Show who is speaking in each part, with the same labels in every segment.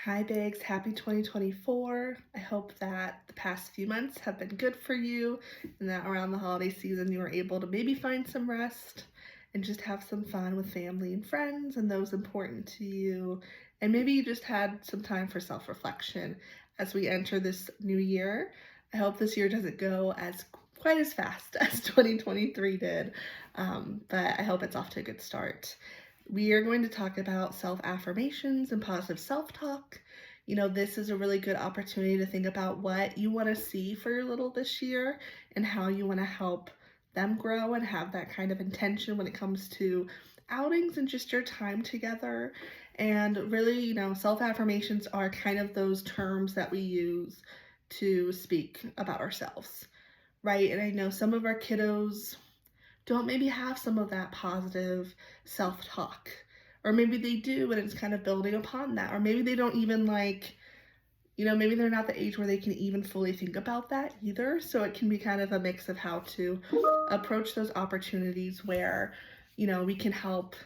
Speaker 1: Hi, Bigs. Happy 2024. I hope that the past few months have been good for you and that around the holiday season you were able to maybe find some rest and just have some fun with family and friends and those important to you. And maybe you just had some time for self reflection as we enter this new year. I hope this year doesn't go as quite as fast as 2023 did, but I hope it's off to a good start. We are going to talk about self affirmations and positive self talk. This is a really good opportunity to think about what you want to see for your little this year and how you want to help them grow and have that kind of intention when it comes to outings and just your time together. And really, self affirmations are kind of those terms that we use to speak about ourselves, right? And I know some of our kiddos don't maybe have some of that positive self talk. Or maybe they do, and it's kind of building upon that. Or maybe they don't even maybe they're not the age where they can even fully think about that either. So it can be kind of a mix of how to approach those opportunities where, we can help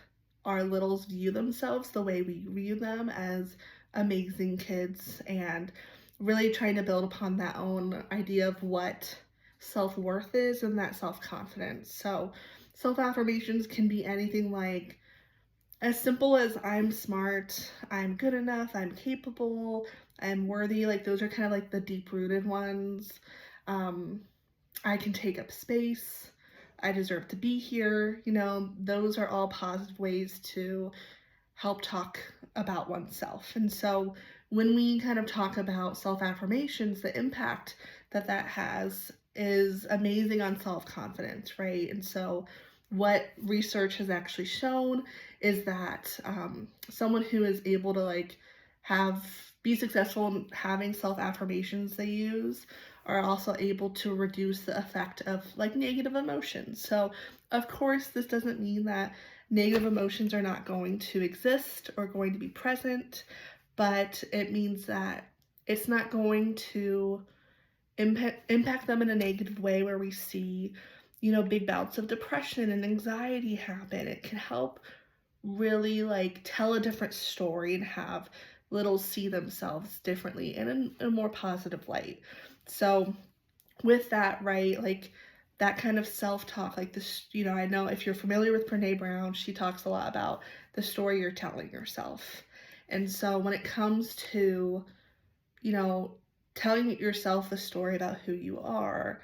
Speaker 1: our littles view themselves the way we view them as amazing kids and really trying to build upon that own idea of what self worth is and that self confidence. So, self affirmations can be anything like as simple as I'm smart, I'm good enough, I'm capable, I'm worthy. Like, those are kind of like the deep rooted ones. Um, I can take up space. I deserve to be here. Those are all positive ways to help talk about oneself. And so when we kind of talk about self affirmations, the impact that that has is amazing on self confidence, right? And so what research has actually shown is that someone who is able to have be successful in having self affirmations they use are also able to reduce the effect of negative emotions. So of course this doesn't mean that negative emotions are not going to exist or going to be present, but it means that it's not going to impact them in a negative way where we see, big bouts of depression and anxiety happen. It can help really tell a different story and have littles see themselves differently and in a more positive light. So with that, right, that kind of self-talk, like this, I know if you're familiar with Brene Brown, she talks a lot about the story you're telling yourself. And so when it comes to, you know, telling yourself the story about who you are,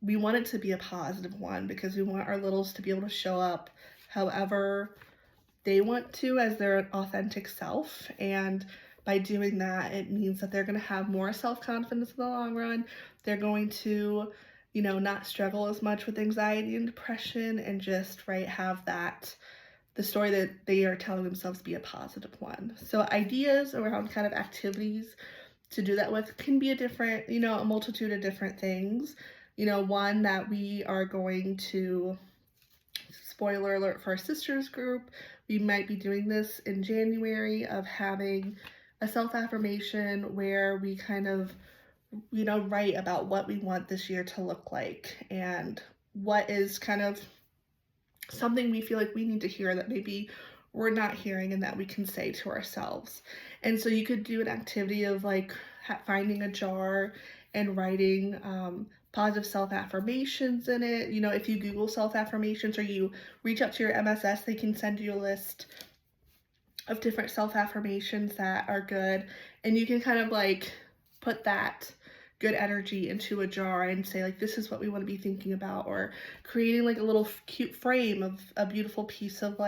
Speaker 1: we want it to be a positive one because we want our littles to be able to show up however they want to as their authentic self. And by doing that, it means that they're going to have more self confidence in the long run. They're going to, not struggle as much with anxiety and depression and just, right, have that the story that they are telling themselves be a positive one. So, ideas around kind of activities to do that with can be a multitude of different things. One that we are going to, spoiler alert for our sisters group, we might be doing this in January of having a self affirmation where we kind of, write about what we want this year to look like and what is kind of something we feel like we need to hear that maybe we're not hearing and that we can say to ourselves. And so you could do an activity of finding a jar and writing positive self affirmations in it. If you Google self affirmations or you reach out to your MSS, they can send you a list of different self affirmations that are good. And you can kind of put that good energy into a jar and say this is what we want to be thinking about, or creating a little cute frame of a beautiful piece of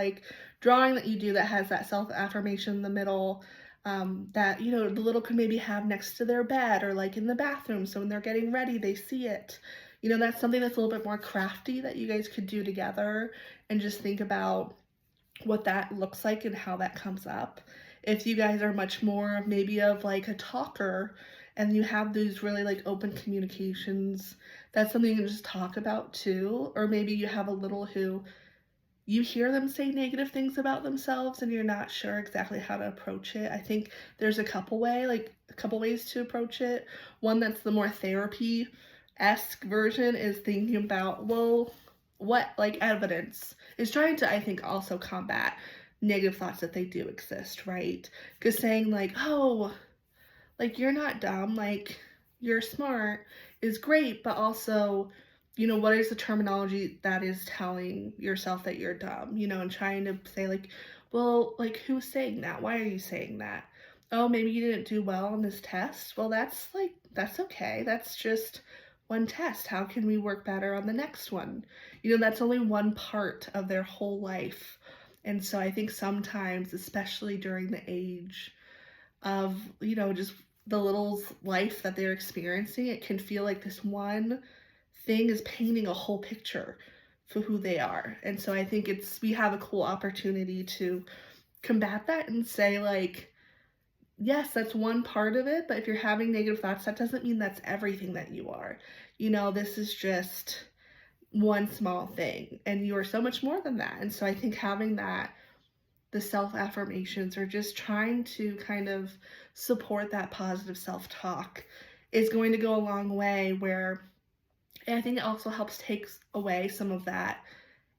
Speaker 1: drawing that you do that has that self affirmation in the middle, that the little could maybe have next to their bed or in the bathroom, so when they're getting ready they see it. That's something that's a little bit more crafty that you guys could do together and just think about what that looks like and how that comes up. If you guys are much more maybe of a talker and you have these really open communications, that's something you can just talk about too. Or maybe you have a little who you hear them say negative things about themselves and you're not sure exactly how to approach it. I think there's a couple ways to approach it. One that's the more therapy-esque version is thinking about, well, what evidence is trying to, I think, also combat negative thoughts that they do exist, right? Because saying, like, oh, like, you're not dumb, like, you're smart is great, but also, what is the terminology that is telling yourself that you're dumb, and trying to say, like, well, like, who's saying that? Why are you saying that? Oh, maybe you didn't do well on this test. Well, that's okay. That's just one test. How can we work better on the next one? That's only one part of their whole life. And so I think sometimes, especially during the age of, just the little's life that they're experiencing, it can feel like this one thing is painting a whole picture for who they are. And so I think we have a cool opportunity to combat that and say, like, yes, that's one part of it, but if you're having negative thoughts, that doesn't mean that's everything that you are. This is just one small thing, and you are so much more than that. And so I think having that, the self affirmations, or just trying to kind of support that positive self talk, is going to go a long way. And I think it also helps take away some of that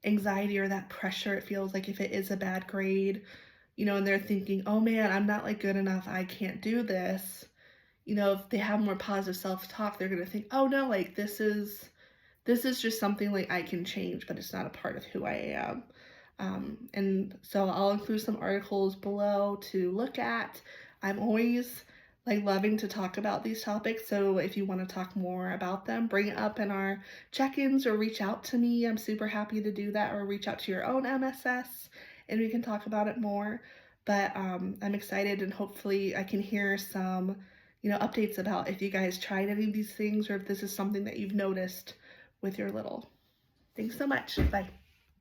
Speaker 1: anxiety or that pressure it feels like if it is a bad grade, and they're thinking, oh man, I'm not like good enough, I can't do this. If they have more positive self talk, they're going to think, oh no, like this is just something like I can change, but it's not a part of who I am. And so I'll include some articles below to look at. I'm always like loving to talk about these topics. So if you want to talk more about them, bring it up in our check-ins or reach out to me. I'm super happy to do that, or reach out to your own MSS and we can talk about it more. But I'm excited, and hopefully I can hear some, updates about if you guys tried any of these things or if this is something that you've noticed with your little. Thanks so much. Bye.